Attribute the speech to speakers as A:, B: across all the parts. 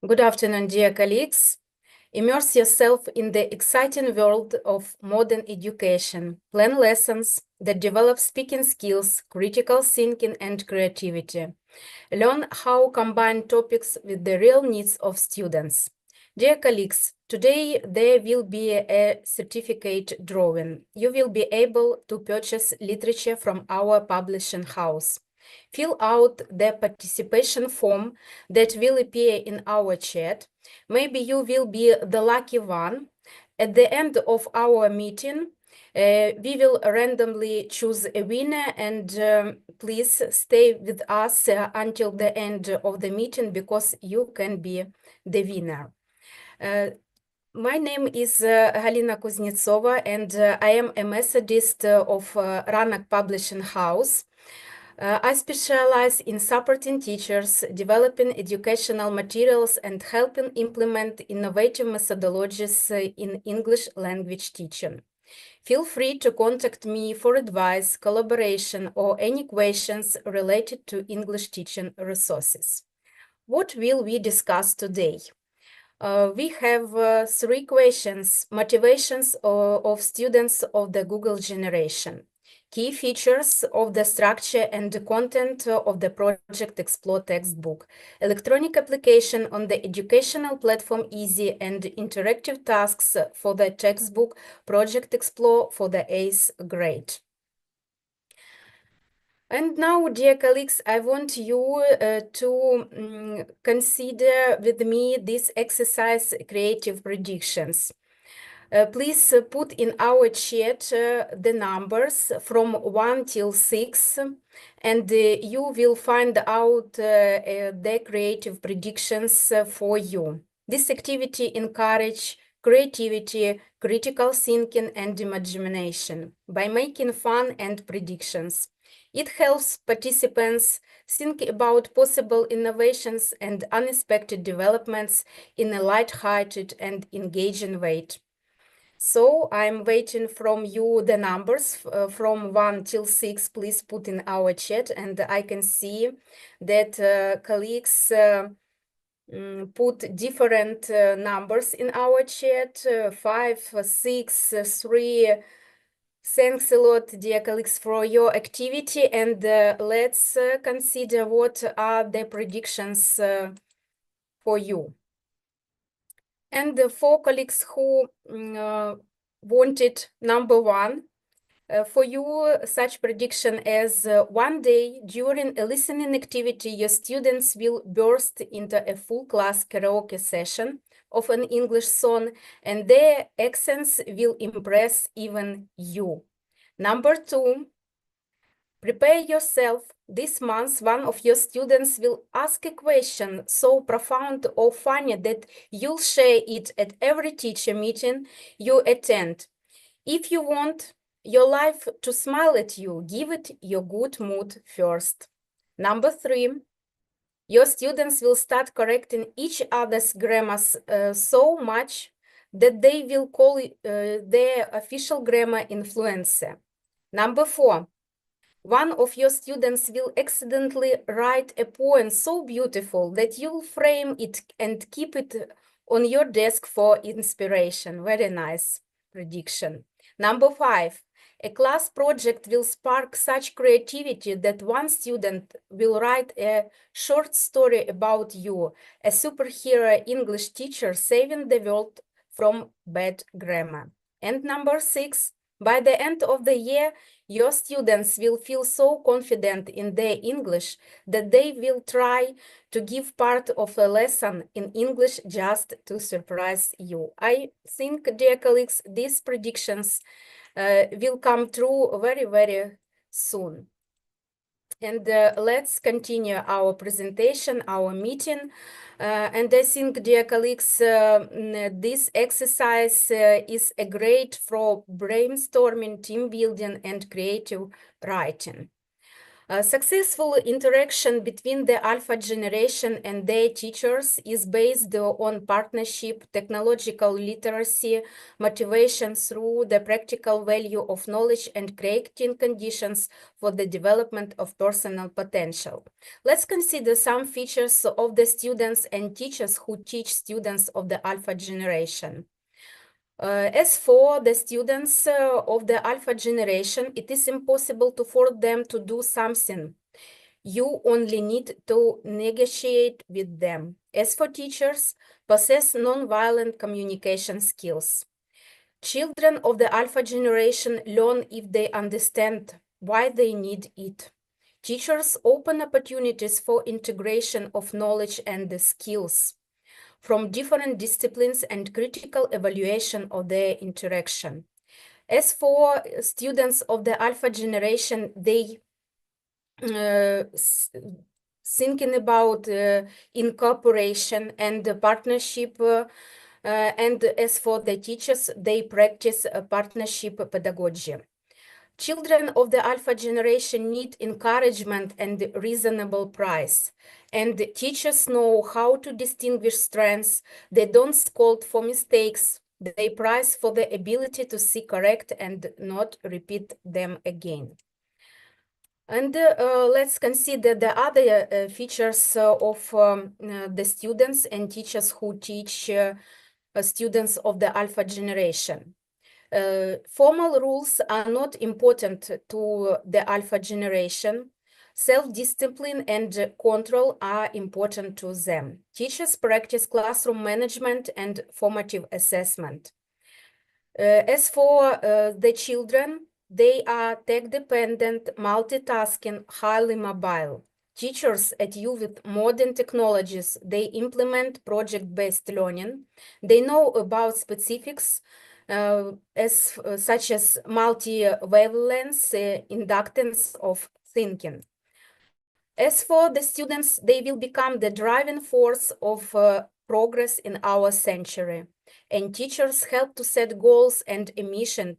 A: Good afternoon, dear colleagues. Immerse yourself in the exciting world of modern education. Plan lessons that develop speaking skills, critical thinking, and creativity. Learn how to combine topics with the real needs of students. Dear colleagues, today there will be a certificate drawing. You will be able to purchase literature from our publishing house. Fill out the participation form that will appear in our chat. Maybe you will be the lucky one. At the end of our meeting, we will randomly choose a winner, and please stay with us until the end of the meeting because you can be the winner. My name is Galina Kuznetsova, and I am a methodist of Ranak Publishing House. I specialize in supporting teachers, developing educational materials, and helping implement innovative methodologies in English language teaching. Feel free to contact me for advice, collaboration, or any questions related to English teaching resources. What will we discuss today? We have 3 questions: motivations of students of the Google generation, key features of the structure and the content of the Project Explore textbook, electronic application on the educational platform Easy, and interactive tasks for the textbook Project Explore for the 8th grade. And now, dear colleagues, I want you to consider with me this exercise, creative predictions. Please put in our chat the numbers from 1 till 6, and you will find out the creative predictions for you. This activity encourages creativity, critical thinking, and imagination by making fun and predictions. It helps participants think about possible innovations and unexpected developments in a light-hearted and engaging way. So I'm waiting from you the numbers from 1 till 6. Please put in our chat, and I can see that colleagues put different numbers in our chat, 5, 6, 3. Thanks a lot, dear colleagues, for your activity, and let's consider what are the predictions for you. And for colleagues who wanted number 1, for you, such prediction as one day during a listening activity, your students will burst into a full class karaoke session of an English song, and their accents will impress even you. Number 2, prepare yourself. This month, one of your students will ask a question so profound or funny that you'll share it at every teacher meeting you attend. If you want your life to smile at you, give it your good mood first. Number 3, your students will start correcting each other's grammars so much that they will call their official grammar influencer. Number 4, one of your students will accidentally write a poem so beautiful that you'll frame it and keep it on your desk for inspiration. Very nice prediction. Number 5, a class project will spark such creativity that one student will write a short story about you, a superhero English teacher saving the world from bad grammar. And number 6, by the end of the year, your students will feel so confident in their English that they will try to give part of a lesson in English just to surprise you. I think, dear colleagues, these predictions will come true very, very soon. And let's continue our presentation, our meeting. And I think, dear colleagues, this exercise is great for brainstorming, team building, and creative writing. Successful interaction between the alpha generation and their teachers is based on partnership, technological literacy, motivation through the practical value of knowledge, and creating conditions for the development of personal potential. Let's consider some features of the students and teachers who teach students of the alpha generation. As for the students of the alpha generation, it is impossible to force them to do something. You only need to negotiate with them. As for teachers, possess non-violent communication skills. Children of the alpha generation learn if they understand why they need it. Teachers open opportunities for integration of knowledge and the skills from different disciplines and critical evaluation of their interaction. As for students of the alpha generation, they thinking about incorporation and partnership, and as for the teachers, they practice partnership pedagogy. Children of the alpha generation need encouragement and reasonable price. And teachers know how to distinguish strengths. They don't scold for mistakes. They prize for the ability to see correct and not repeat them again. And let's consider the other features of the students and teachers who teach students of the alpha generation. Formal rules are not important to the alpha generation. Self-discipline and control are important to them. Teachers practice classroom management and formative assessment. As for the children, they are tech-dependent, multitasking, highly mobile. Teachers at U with modern technologies, they implement project-based learning. They know about specifics such as multi-wavelengths, inductance of thinking. As for the students, they will become the driving force of progress in our century. And teachers help to set goals and a mission,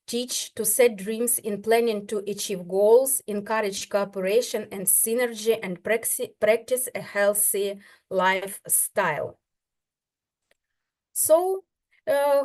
A: teach to set dreams in planning to achieve goals, encourage cooperation and synergy, and practice a healthy lifestyle. So,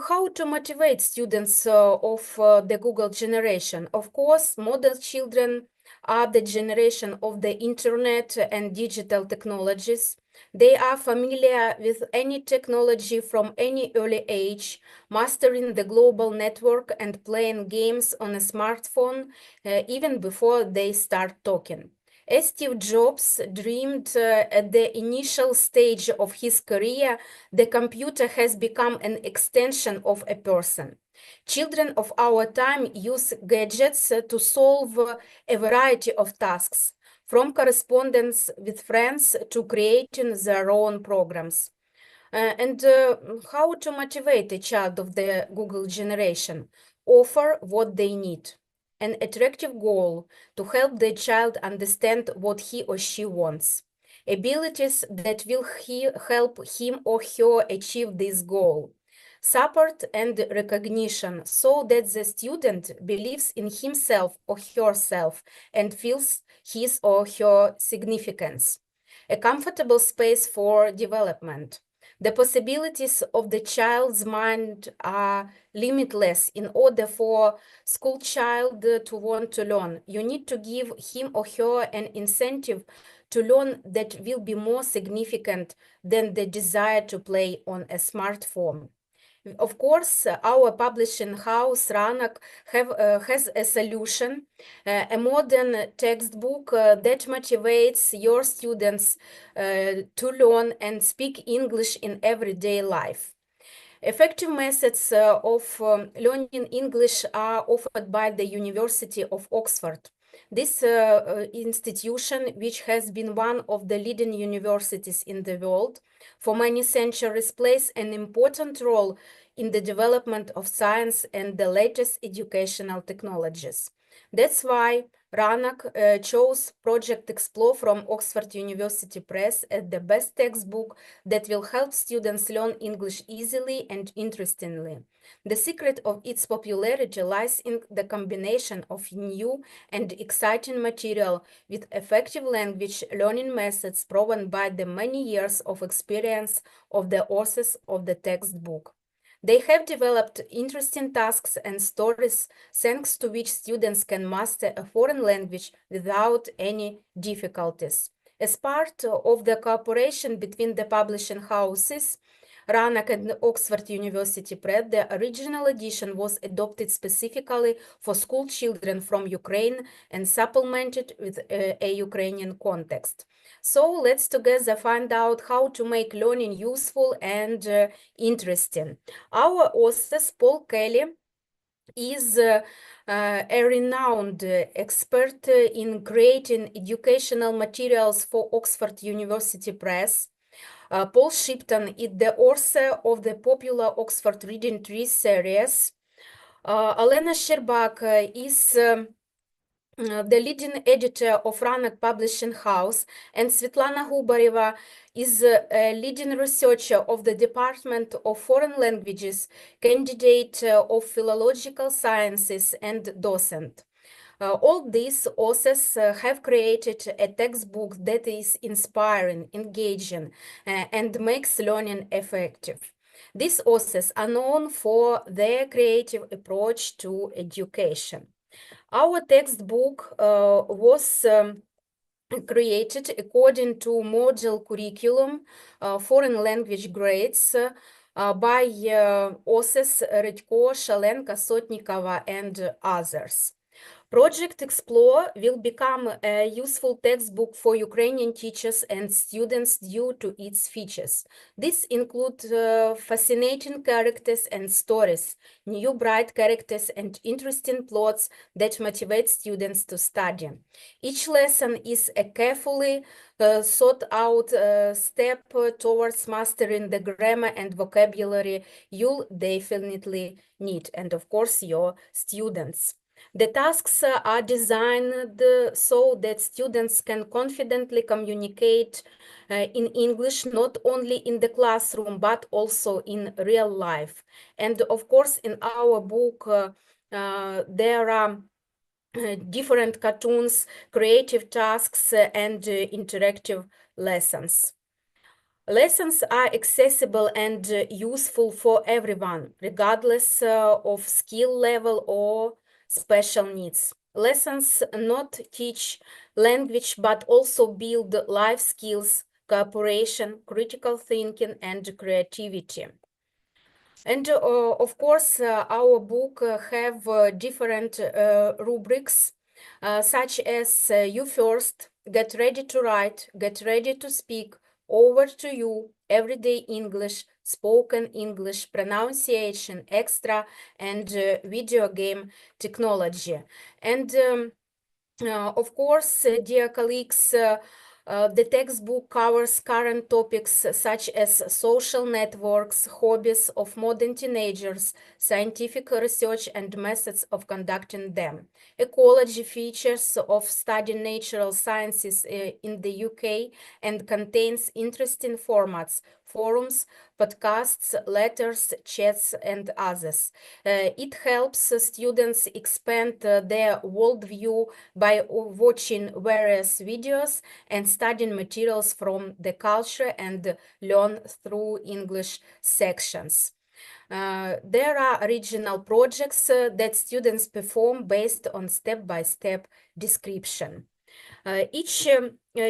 A: how to motivate students of the Google generation? Of course, model children are the generation of the internet and digital technologies. They are familiar with any technology from any early age, mastering the global network and playing games on a smartphone even before they start talking. As Steve Jobs dreamed at the initial stage of his career, the computer has become an extension of a person. Children of our time use gadgets to solve a variety of tasks, from correspondence with friends to creating their own programs. How to motivate a child of the Google generation? Offer what they need. An attractive goal to help the child understand what he or she wants. Abilities that will help him or her achieve this goal. Support and recognition so that the student believes in himself or herself and feels his or her significance. A comfortable space for development. The possibilities of the child's mind are limitless. In order for school child to want to learn, you need to give him or her an incentive to learn that will be more significant than the desire to play on a smartphone. Of course, our publishing house, Ranak, has a solution, a modern textbook that motivates your students to learn and speak English in everyday life. Effective methods of learning English are offered by the University of Oxford. This institution, which has been one of the leading universities in the world for many centuries, plays an important role in the development of science and the latest educational technologies. That's why Ranak chose Project Explore from Oxford University Press as the best textbook that will help students learn English easily and interestingly. The secret of its popularity lies in the combination of new and exciting material with effective language learning methods proven by the many years of experience of the authors of the textbook. They have developed interesting tasks and stories thanks to which students can master a foreign language without any difficulties. As part of the cooperation between the publishing houses, Ranak and Oxford University Press, the original edition was adopted specifically for school children from Ukraine and supplemented with a Ukrainian context. So let's together find out how to make learning useful and interesting. Our author, Paul Kelly, is a renowned expert in creating educational materials for Oxford University Press. Paul Shipton is the author of the popular Oxford Reading Tree series. Alena Sherbak is the leading editor of Ranak Publishing House, and Svetlana Gubareva is a leading researcher of the Department of Foreign Languages, candidate of Philological Sciences, and docent. All these authors have created a textbook that is inspiring, engaging, and makes learning effective. These authors are known for their creative approach to education. Our textbook was created according to module curriculum, foreign language grades, by authors Redko, Shalenka, Sotnikova, and others. Project Explore will become a useful textbook for Ukrainian teachers and students due to its features. This includes fascinating characters and stories, new bright characters and interesting plots that motivate students to study. Each lesson is a carefully thought out step towards mastering the grammar and vocabulary you'll definitely need, and of course your students. The tasks are designed so that students can confidently communicate in English, not only in the classroom, but also in real life. And of course, in our book, there are different cartoons, creative tasks, and interactive lessons. Lessons are accessible and useful for everyone, regardless of skill level or special needs. Lessons not teach language, but also build life skills, cooperation, critical thinking, and creativity. And of course, our book have different rubrics, such as you first, get ready to write, get ready to speak, over to you, everyday English, spoken English, pronunciation, extra, and video game technology. And of course, dear colleagues, the textbook covers current topics such as social networks, hobbies of modern teenagers, scientific research and methods of conducting them, ecology, features of studying natural sciences in the UK, and contains interesting formats, forums, podcasts, letters, chats, and others. It helps students expand their worldview by watching various videos and studying materials from the culture and learn through English sections. There are original projects that students perform based on step-by-step description. Each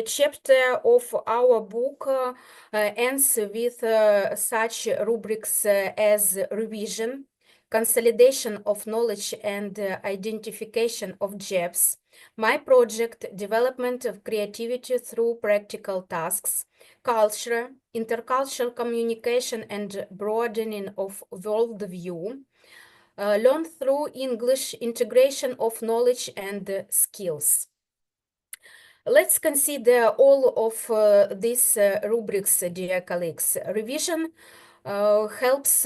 A: chapter of our book ends with such rubrics as revision, consolidation of knowledge and identification of gaps, my project, development of creativity through practical tasks, culture, intercultural communication and broadening of worldview, learn through English, integration of knowledge and skills. Let's consider all of these rubrics, dear colleagues. Revision helps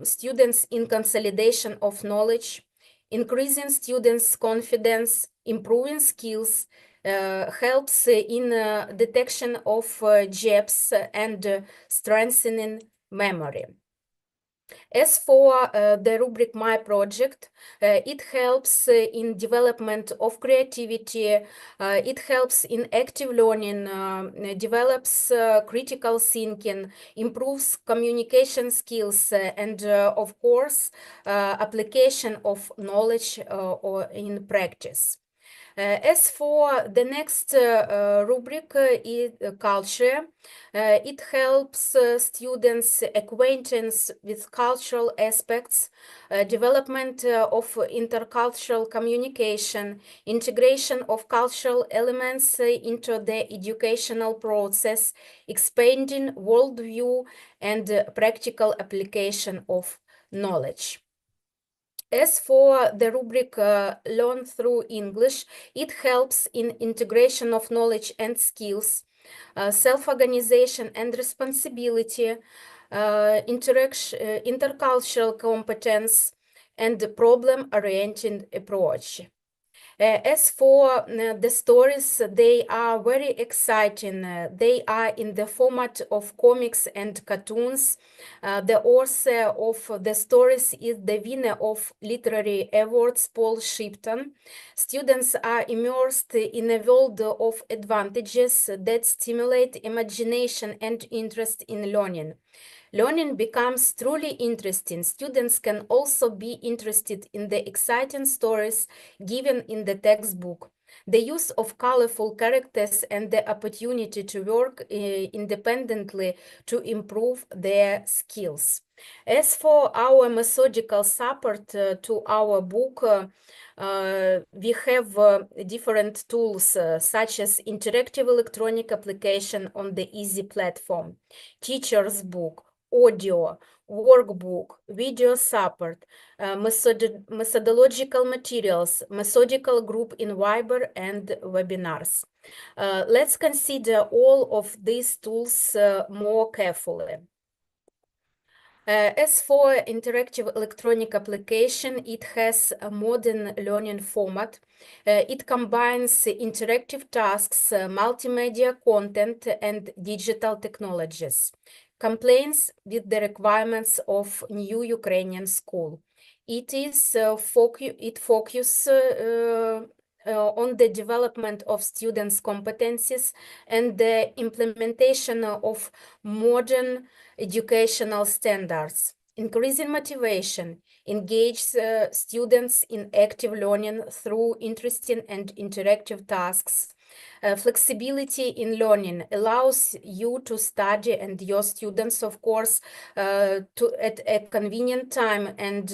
A: students in consolidation of knowledge. increasing students' confidence, improving skills, helps in detection of gaps and strengthening memory. As for the rubric My Project, it helps in development of creativity, it helps in active learning, develops critical thinking, improves communication skills, and of course, application of knowledge or in practice. As for the next rubric, culture, it helps students acquaintance with cultural aspects, development of intercultural communication, integration of cultural elements into the educational process, expanding worldview, and practical application of knowledge. As for the rubric Learn Through English, it helps in integration of knowledge and skills, self-organization and responsibility, intercultural competence, and problem-oriented approach. As for the stories, they are very exciting. They are in the format of comics and cartoons. The author of the stories is the winner of Literary Awards, Paul Shipton. Students are immersed in a world of advantages that stimulate imagination and interest in learning. Learning becomes truly interesting. Students can also be interested in the exciting stories given in the textbook. The use of colorful characters and the opportunity to work independently to improve their skills. As for our methodical support to our book, we have different tools such as interactive electronic application on the Easy platform, teacher's book, audio, workbook, video support, methodological materials, methodical group in Viber, and webinars. Let's consider all of these tools more carefully. As for interactive electronic application, it has a modern learning format. It combines interactive tasks, multimedia content, and digital technologies. Compliance with the requirements of new Ukrainian school. It focuses on the development of students' competencies and the implementation of modern educational standards. Increasing motivation, engage students in active learning through interesting and interactive tasks. Flexibility in learning allows you to study and your students, of course, at a convenient time and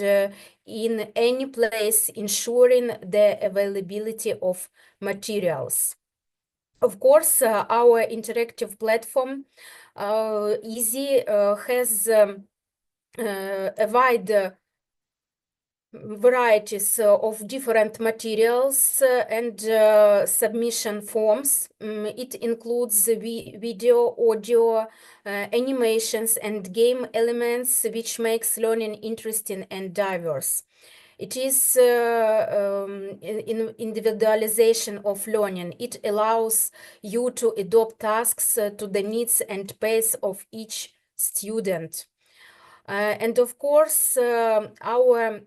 A: in any place, ensuring the availability of materials. Of course, our interactive platform, Easy, has a wide varieties of different materials and submission forms. It includes video, audio, animations, and game elements, which makes learning interesting and diverse. It is individualization of learning. It allows you to adopt tasks to the needs and pace of each student. And of course, our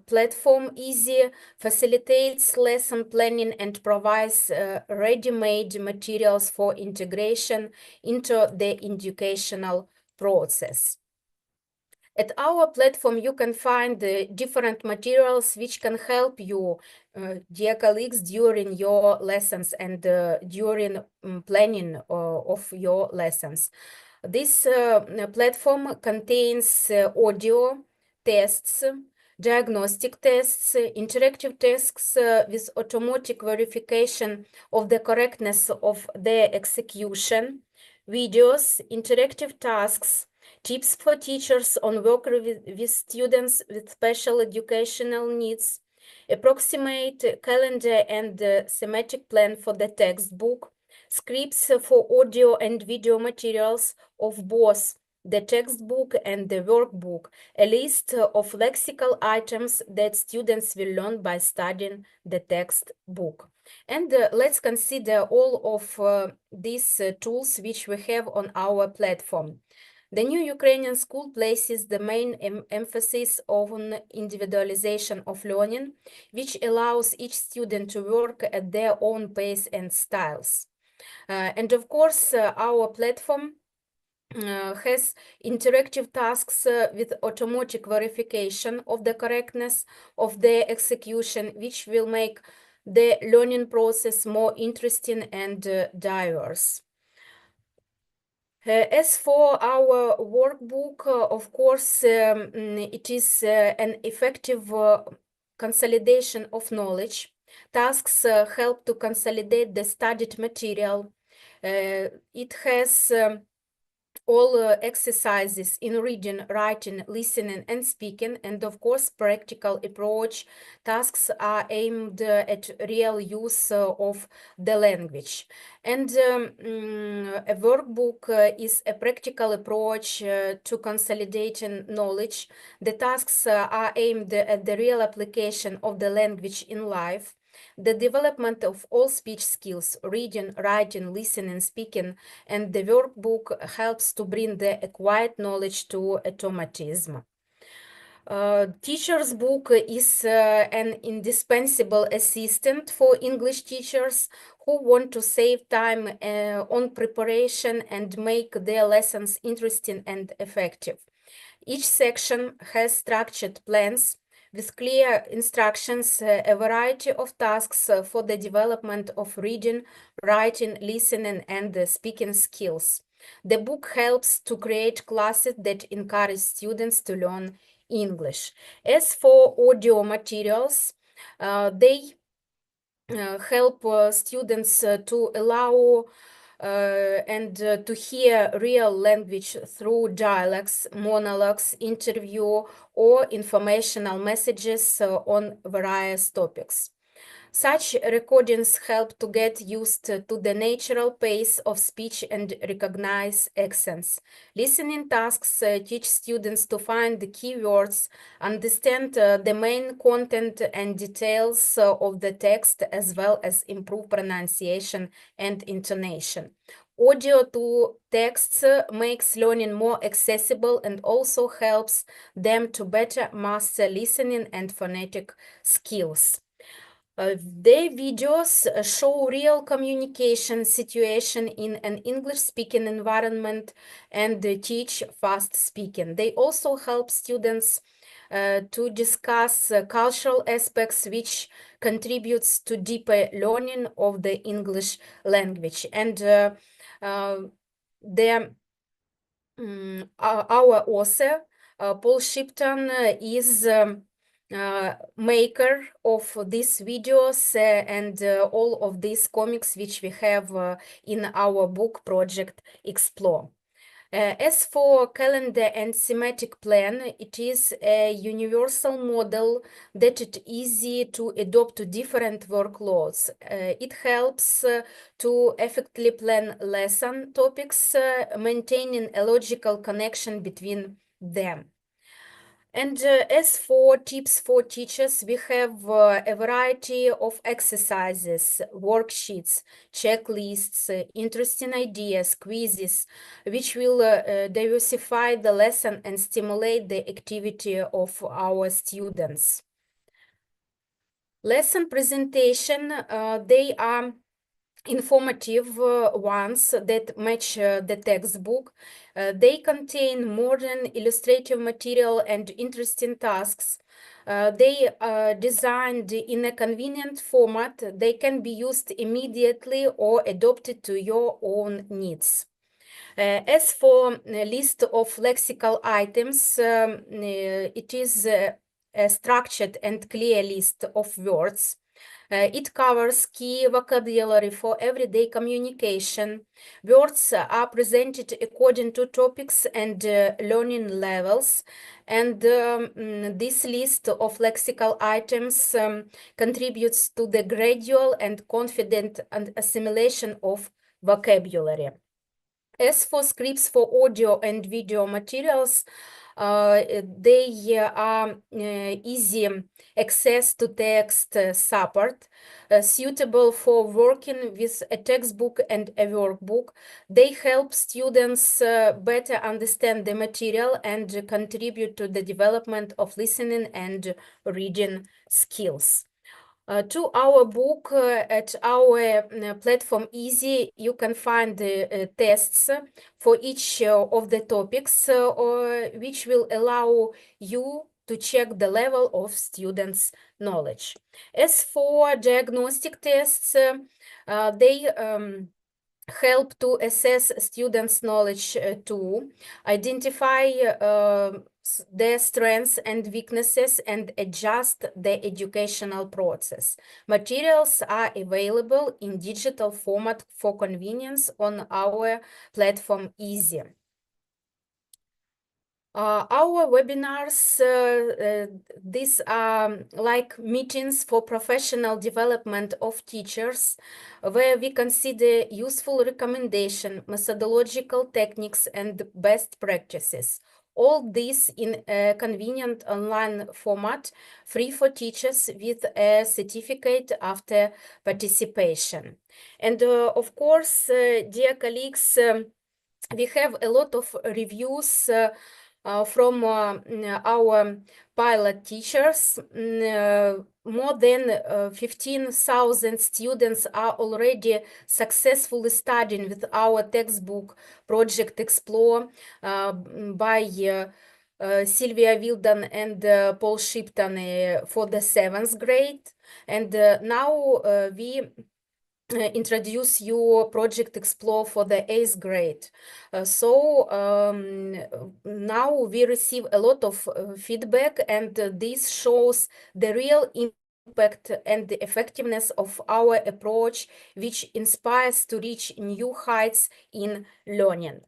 A: platform Easy facilitates lesson planning and provides ready-made materials for integration into the educational process. At our platform, you can find different materials which can help you, dear colleagues, during your lessons and during planning of your lessons. This platform contains audio tests, diagnostic tests, interactive tests with automatic verification of the correctness of their execution, videos, interactive tasks, tips for teachers on working with students with special educational needs, approximate calendar and thematic plan for the textbook, scripts for audio and video materials of both the textbook and the workbook, a list of lexical items that students will learn by studying the textbook. And let's consider all of these tools which we have on our platform. The new Ukrainian school places the main emphasis on individualization of learning, which allows each student to work at their own pace and styles. And of course, our platform has interactive tasks with automatic verification of the correctness of their execution, which will make the learning process more interesting and diverse. As for our workbook, of course, it is an effective consolidation of knowledge. Tasks help to consolidate the studied material. It has all exercises in reading, writing, listening, and speaking, and of course, practical approach. Tasks are aimed at real use of the language. And a workbook is a practical approach to consolidating knowledge. The tasks are aimed at the real application of the language in life. The development of all speech skills, reading, writing, listening, speaking, and the workbook helps to bring the acquired knowledge to automatism. Teacher's book is an indispensable assistant for English teachers who want to save time on preparation and make their lessons interesting and effective. Each section has structured plans with clear instructions, a variety of tasks for the development of reading, writing, listening, and speaking skills. The book helps to create classes that encourage students to learn English. As for audio materials, they help students to allow and to hear real language through dialogues, monologues, interview, or informational messages on various topics. Such recordings help to get used to the natural pace of speech and recognize accents. Listening tasks teach students to find the key words, understand the main content and details of the text, as well as improve pronunciation and intonation. Audio to text makes learning more accessible and also helps them to better master listening and phonetic skills. Their videos show real communication situation in an English-speaking environment and teach fast speaking. They also help students to discuss cultural aspects which contributes to deeper learning of the English language. And our author, Paul Shipton, is maker of these videos and all of these comics which we have in our book project Explore. As for calendar and thematic plan, it is a universal model that is easy to adopt to different workloads. It helps to effectively plan lesson topics, maintaining a logical connection between them. And as for tips for teachers, we have a variety of exercises, worksheets, checklists, interesting ideas, quizzes, which will diversify the lesson and stimulate the activity of our students. Lesson presentation, they are informative ones that match the textbook. They contain modern illustrative material and interesting tasks. They are designed in a convenient format. They can be used immediately or adapted to your own needs. As for a list of lexical items, it is a structured and clear list of words. It covers key vocabulary for everyday communication. Words are presented according to topics and learning levels. And this list of lexical items contributes to the gradual and confident assimilation of vocabulary. As for scripts for audio and video materials, they are easy access to text support, suitable for working with a textbook and a workbook. They help students better understand the material and contribute to the development of listening and reading skills. To our book at our platform Easy, you can find the tests for each of the topics, which will allow you to check the level of students' knowledge. As for diagnostic tests, they help to assess students' knowledge too, identify their strengths and weaknesses, and adjust the educational process. Materials are available in digital format for convenience on our platform Easy. Our webinars, these are like meetings for professional development of teachers, where we consider useful recommendation, methodological techniques, and best practices. All this in a convenient online format, free for teachers with a certificate after participation. And of course, dear colleagues, we have a lot of reviews from our pilot teachers. More than 15,000 students are already successfully studying with our textbook Project Explore by Sylvia Wilden and Paul Shipton for the 7th grade. And now we introduce you Project Explore for the 8th grade. Now we receive a lot of feedback, and this shows the real impact and the effectiveness of our approach, which inspires to reach new heights in learning.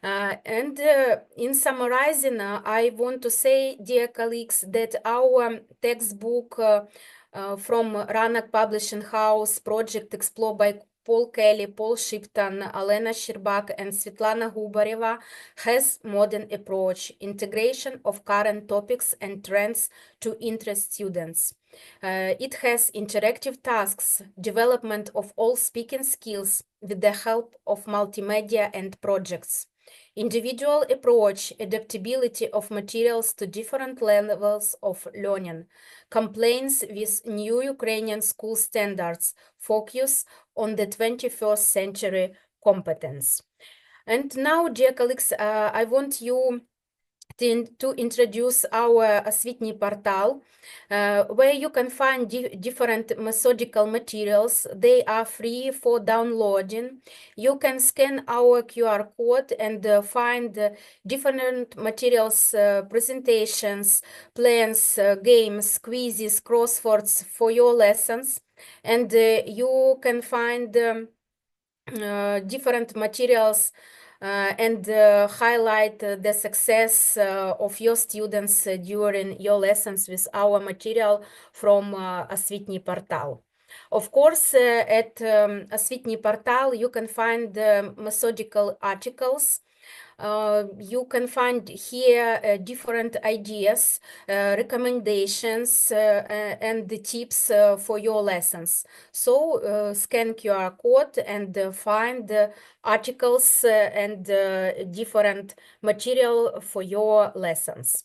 A: In summarizing, I want to say, dear colleagues, that our textbook from Ranak Publishing House, Project Explore by Paul Kelly, Paul Shipton, Alena Shirbak, and Svetlana Gubareva has modern approach, integration of current topics and trends to interest students. It has interactive tasks, development of all speaking skills with the help of multimedia and projects. Individual approach, adaptability of materials to different levels of learning, compliance with new Ukrainian school standards, focus on the 21st century competence. And now, dear colleagues, I want you to introduce our освітній portal, where you can find different methodical materials. They are free for downloading. You can scan our QR code and find different materials, presentations, plans, games, quizzes, crosswords for your lessons. And you can find different materials and highlight the success of your students during your lessons with our material from освітній portal. Of course, at освітній portal you can find methodical articles. You can find here different ideas, recommendations, and the tips for your lessons. So scan QR code and find articles and different material for your lessons.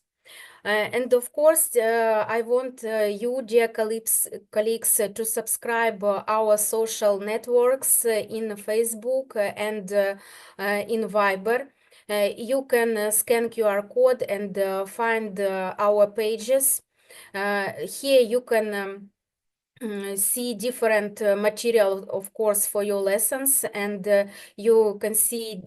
A: And of course, I want you, dear colleagues, to subscribe our social networks in Facebook and in Viber. You can scan QR code and find our pages. Here you can see different material, of course, for your lessons, and you can see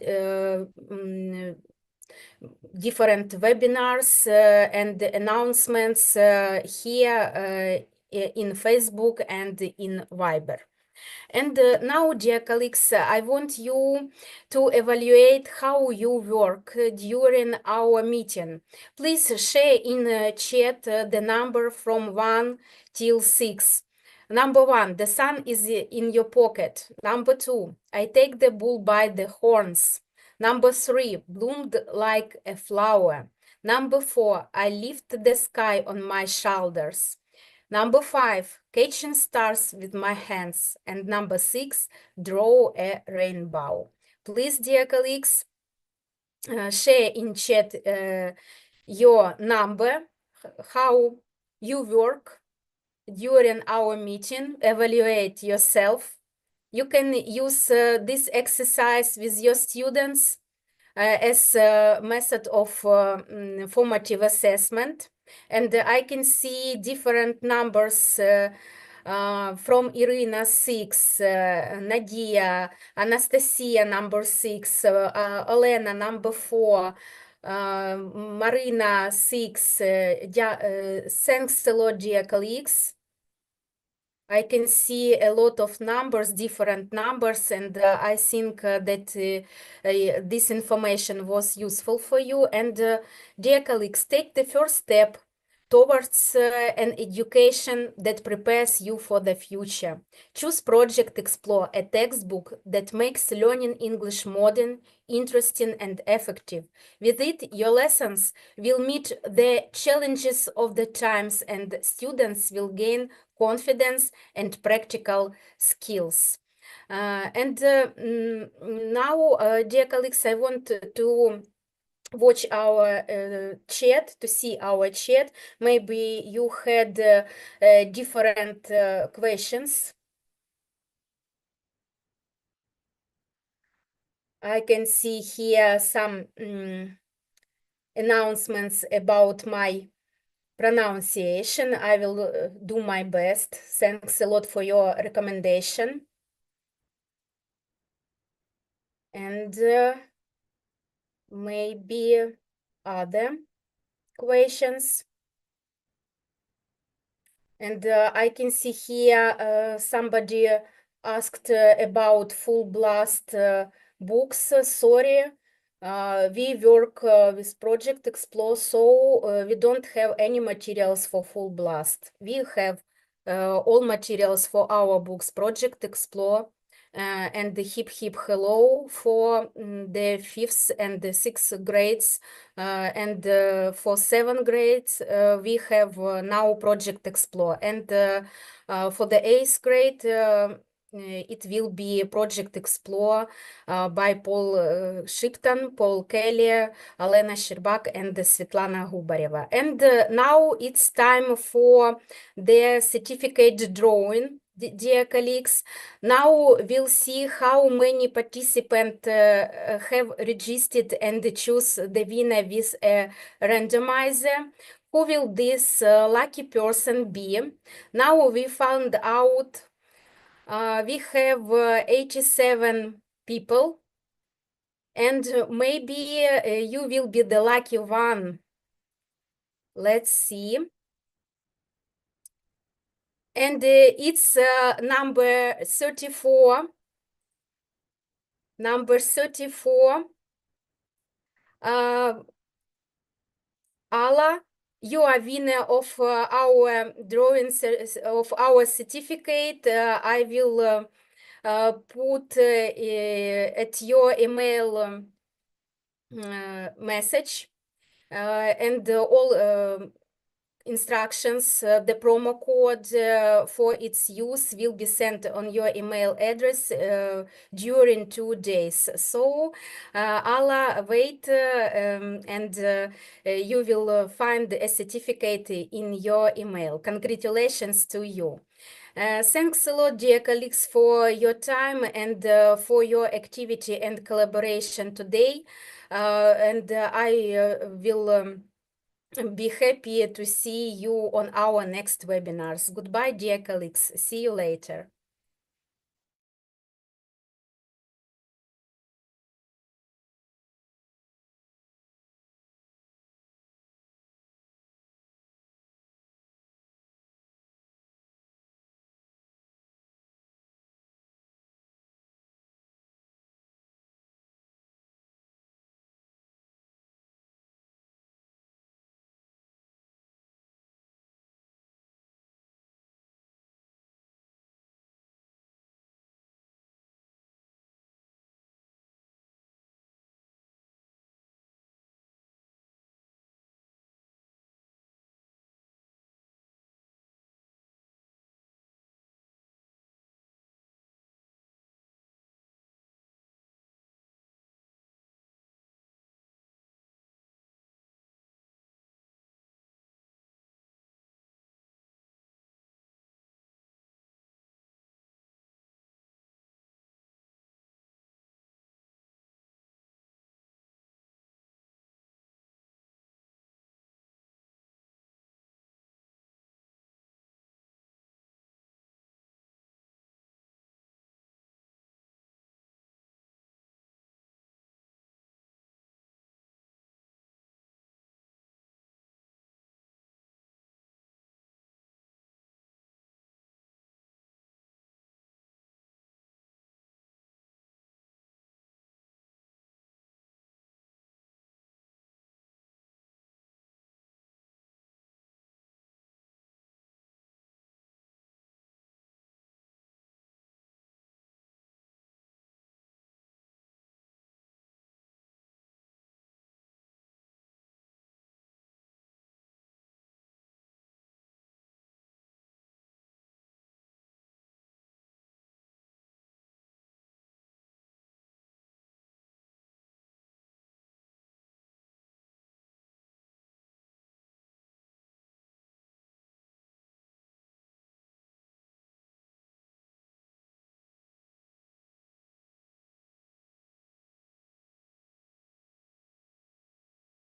A: different webinars and announcements here in Facebook and in Viber. And now, dear colleagues, I want you to evaluate how you work during our meeting. Please share in chat the number from 1 till 6. Number 1, the sun is in your pocket. Number 2, I take the bull by the horns. Number 3, bloomed like a flower. Number 4, I lift the sky on my shoulders. Number 5, catching stars with my hands. And number 6, draw a rainbow. Please, dear colleagues, share in chat your number, how you work during our meeting, evaluate yourself. You can use this exercise with your students as a method of formative assessment. And I can see different numbers from Irina, 6, Nadia, Anastasia, number 6, Elena, number 4, Marina, 6. Thanks a lot, dear colleagues. I can see a lot of numbers, different numbers, and I think that this information was useful for you. And dear colleagues, take the first step towards an education that prepares you for the future. Choose Project Explore, a textbook that makes learning English modern, interesting, and effective. With it, your lessons will meet the challenges of the times, and students will gain confidence and practical skills. Now, dear colleagues, I want to watch our chat, to see our chat. Maybe you had different questions. I can see here some announcements about my pronunciation. I will do my best. Thanks a lot for your recommendation. And maybe other questions. And I can see here somebody asked about full blast books. Sorry, we work with Project Explore, so we don't have any materials for full blast. We have all materials for our books, Project Explore, and the Hip Hip Hello for the 5th and the 6th grades. And for 7th grades, we have now Project Explore. And for the 8th grade, it will be Project Explore by Paul Shipton, Paul Kelly, Alena Sherbak, and Svetlana Gubareva. And now it's time for the certificate drawing. Dear colleagues, now we'll see how many participants have registered and choose the winner with a randomizer. Who will this lucky person be? Now we found out we have 87 people, and maybe you will be the lucky one. Let's see. And it's number 34. Number 34. Alla, you are winner of our drawings of our certificate. I will put at your email message and all instructions. The promo code for its use will be sent on your email address during 2 days. So Alla, wait, and you will find a certificate in your email. Congratulations to you. Thanks a lot, dear colleagues, for your time and for your activity and collaboration today. And I will be happy to see you on our next webinars. Goodbye, dear colleagues. See you later.